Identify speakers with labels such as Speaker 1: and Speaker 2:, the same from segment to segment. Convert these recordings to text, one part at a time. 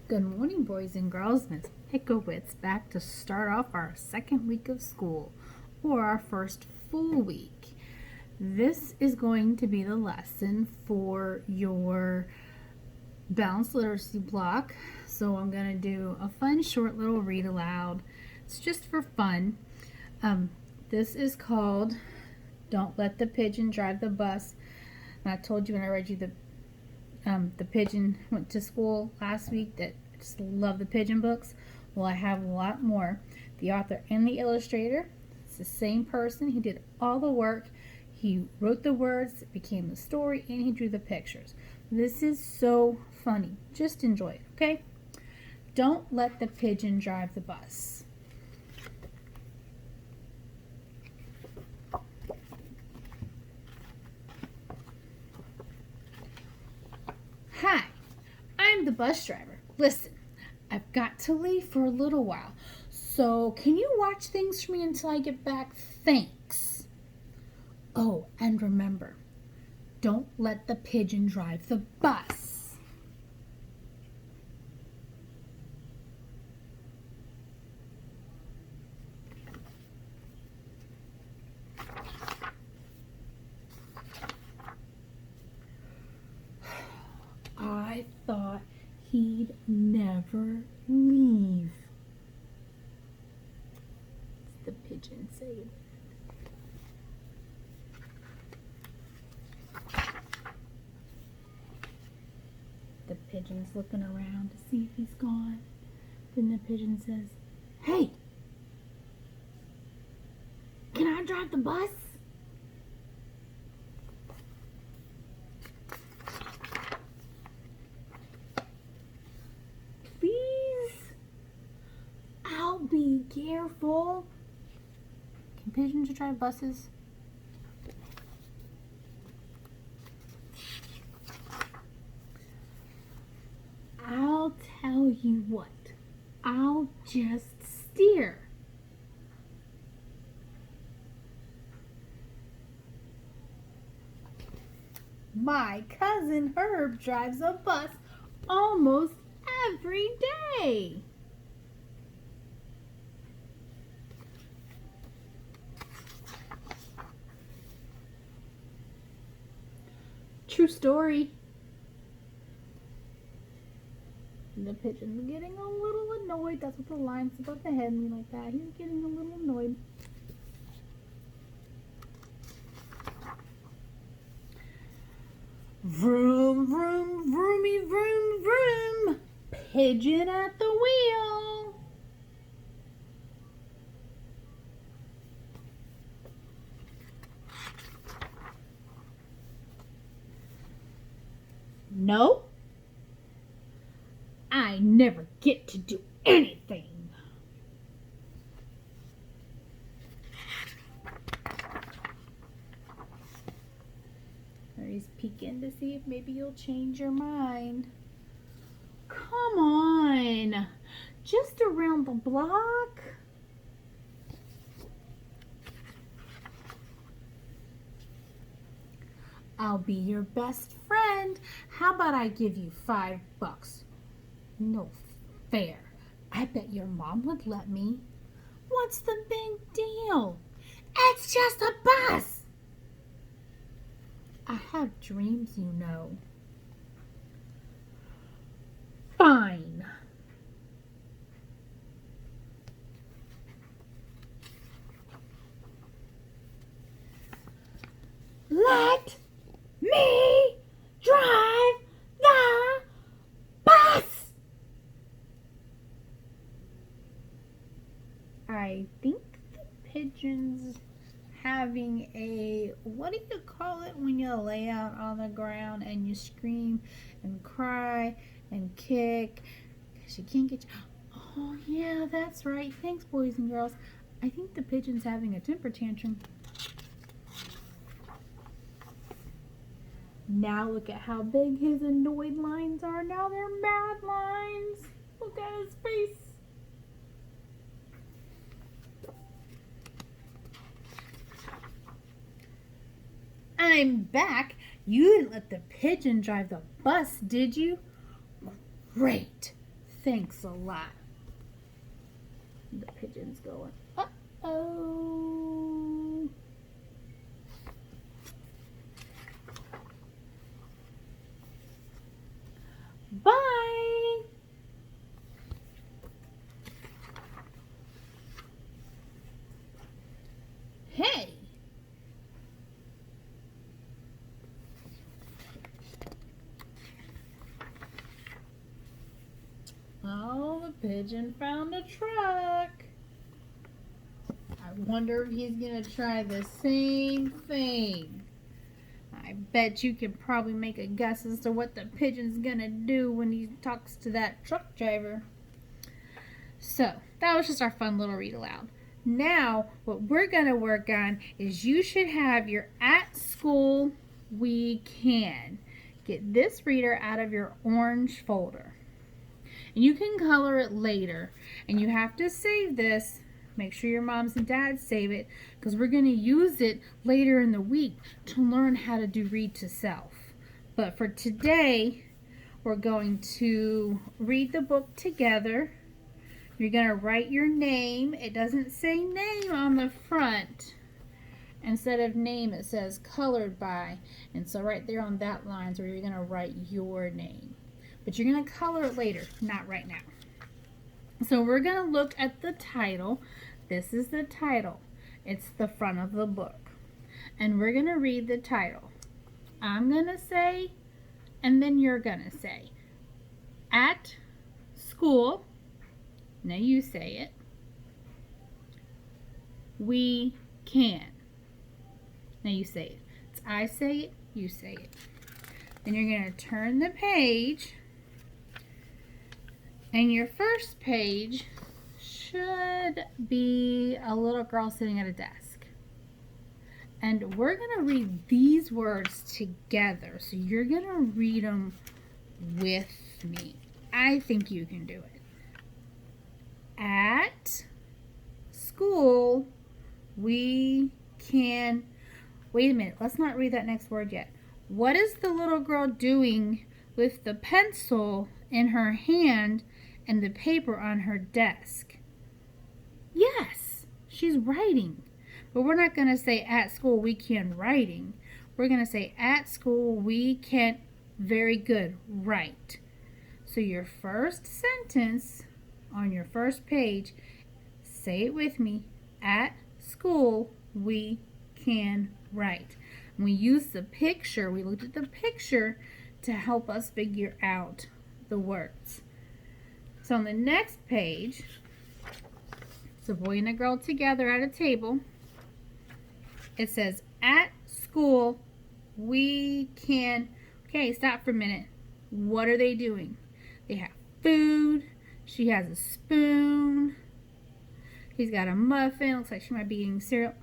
Speaker 1: Good morning, boys and girls. Miss Pickowitz back to start off our second week of school, or our first full week. This is going to be the lesson for your balanced literacy block. So I'm going to do a fun short little read aloud. It's just for fun. This is called Don't Let the Pigeon Drive the Bus. And I told you when I read you the pigeon went to school last week that I just love the pigeon books. Well, I have a lot more. The author and the illustrator, it's the same person. He did all the work. He wrote the words, it became the story, and he drew the pictures. This is so funny. Just enjoy it, okay? Don't let the pigeon drive the bus. Hi, I'm the bus driver. Listen, I've got to leave for a little while, so can you watch things for me until I get back? Thanks. Oh, and remember, don't let the pigeon drive the bus. I thought he'd never leave. It's the pigeon saying. The pigeon's looking around to see if he's gone. Then the pigeon says, "Hey, can I drive the bus?" "Please, I'll be careful." Can pigeons drive buses? I'll tell you what, I'll just steer. My cousin Herb drives a bus almost every day. True story. The pigeon's getting a little annoyed. That's what the line's above the head mean like that. He's getting a little annoyed. Vroom, vroom, vroomy, vroom, vroom. Pigeon at the wheel. No, I never get to do anything. He's peeking to see if maybe you'll change your mind. Come on, just around the block. I'll be your best friend. How about I give you $5? No fair. I bet your mom would let me. What's the big deal? It's just a bus. I have dreams, you know. Fine. Let me drive the bus. I think the pigeon's having a, what do you call it when you lay out on the ground and you scream and cry and kick because you can't get you. Oh yeah, that's right. Thanks, boys and girls. I think the pigeon's having a temper tantrum. Now look at how big his annoyed lines are. Now they're mad lines. Look at his face. I'm back. You didn't let the pigeon drive the bus, did you? Great. Thanks a lot. The pigeon's going, uh-oh. Bye. Hey. Oh, the pigeon found a truck. I wonder if he's going to try the same thing. I bet you can probably make a guess as to what the pigeon's going to do when he talks to that truck driver. So, that was just our fun little read aloud. Now, what we're going to work on is you should have your At School We Can. Get this reader out of your orange folder. And you can color it later. And you have to save this. Make sure your moms and dads save it because we're going to use it later in the week to learn how to do read to self. But for today, we're going to read the book together. You're going to write your name. It doesn't say name on the front. Instead of name, it says colored by. And so right there on that line is where you're going to write your name. But you're going to color it later, not right now. So we're going to look at the title. This is the title. It's the front of the book. And we're going to read the title. I'm going to say, and then you're going to say. At school. Now you say it. We can. Now you say it. It's I say it, you say it. Then you're going to turn the page. And your first page should be a little girl sitting at a desk. And we're going to read these words together. So you're going to read them with me. I think you can do it. At school, we can... Wait a minute. Let's not read that next word yet. What is the little girl doing with the pencil in her hand and the paper on her desk? Yes, she's writing. But we're not going to say at school we can writing. We're going to say at school we can, very good, write. So your first sentence on your first page, say it with me. At school we can write. And we used the picture, we looked at the picture to help us figure out the words. So on the next page, it's a boy and a girl together at a table. It says, at school, we can... Okay, stop for a minute. What are they doing? They have food. She has a spoon. He's got a muffin. Looks like she might be eating cereal.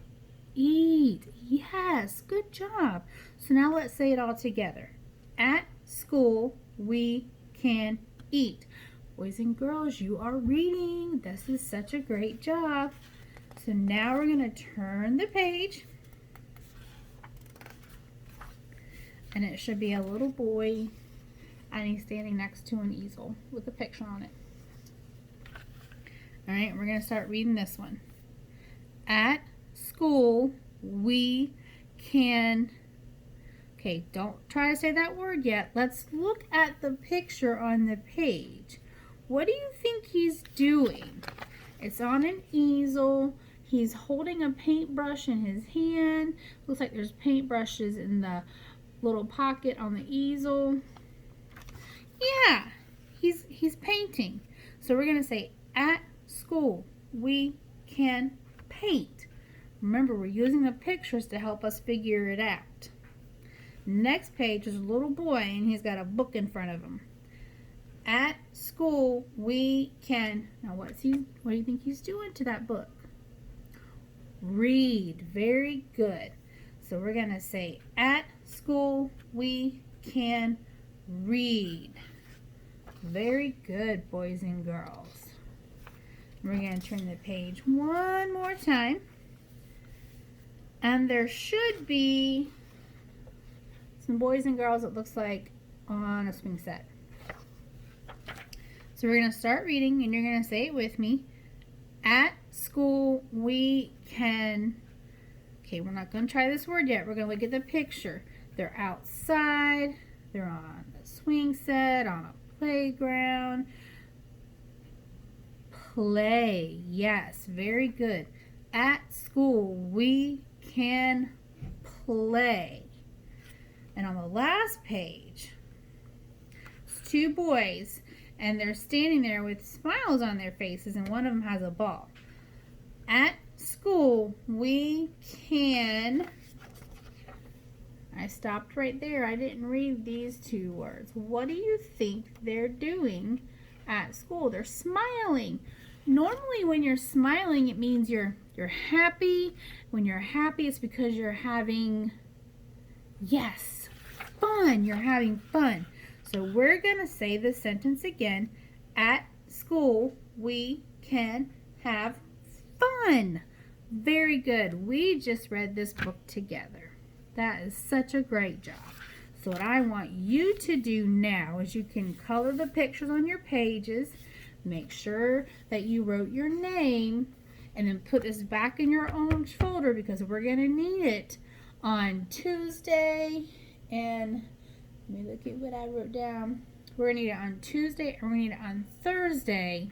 Speaker 1: Eat. Yes, good job. So now let's say it all together. At school, we can eat. Boys and girls, you are reading. This is such a great job. So now we're going to turn the page. And it should be a little boy. And he's standing next to an easel with a picture on it. Alright, we're going to start reading this one. At school, we can... Okay, don't try to say that word yet. Let's look at the picture on the page. What do you think he's doing? It's on an easel. He's holding a paintbrush in his hand. Looks like there's paintbrushes in the little pocket on the easel. Yeah, he's painting. So we're going to say, at school, we can paint. Remember, we're using the pictures to help us figure it out. Next page is a little boy, and he's got a book in front of him. At school, we can... Now, what do you think he's doing to that book? Read. Very good. So we're going to say, at school, we can read. Very good, boys and girls. We're going to turn the page one more time. And there should be some boys and girls, it looks like, on a swing set. So we're going to start reading, and you're going to say it with me. At school, we can... Okay, we're not going to try this word yet. We're going to look at the picture. They're outside. They're on a swing set, on a playground. Play. Yes, very good. At school, we can play. And on the last page, it's two boys, and they're standing there with smiles on their faces, and one of them has a ball. At school, we can... I stopped right there. I didn't read these two words. What do you think they're doing at school? They're smiling. Normally when you're smiling, it means you're happy. When you're happy, it's because you're having, yes, fun. You're having fun. So we're going to say the sentence again. At school, we can have fun. Very good. We just read this book together. That is such a great job. So what I want you to do now is you can color the pictures on your pages. Make sure that you wrote your name, and then put this back in your own folder because we're going to need it on Tuesday. And let me look at what I wrote down. We're going to need it on Tuesday, and we're going to need it on Thursday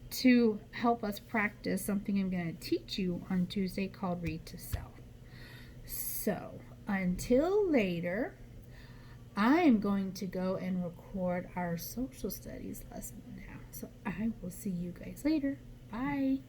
Speaker 1: to help us practice something I'm going to teach you on Tuesday called Read to Self. So until later, I am going to go and record our social studies lesson now. So I will see you guys later. Bye.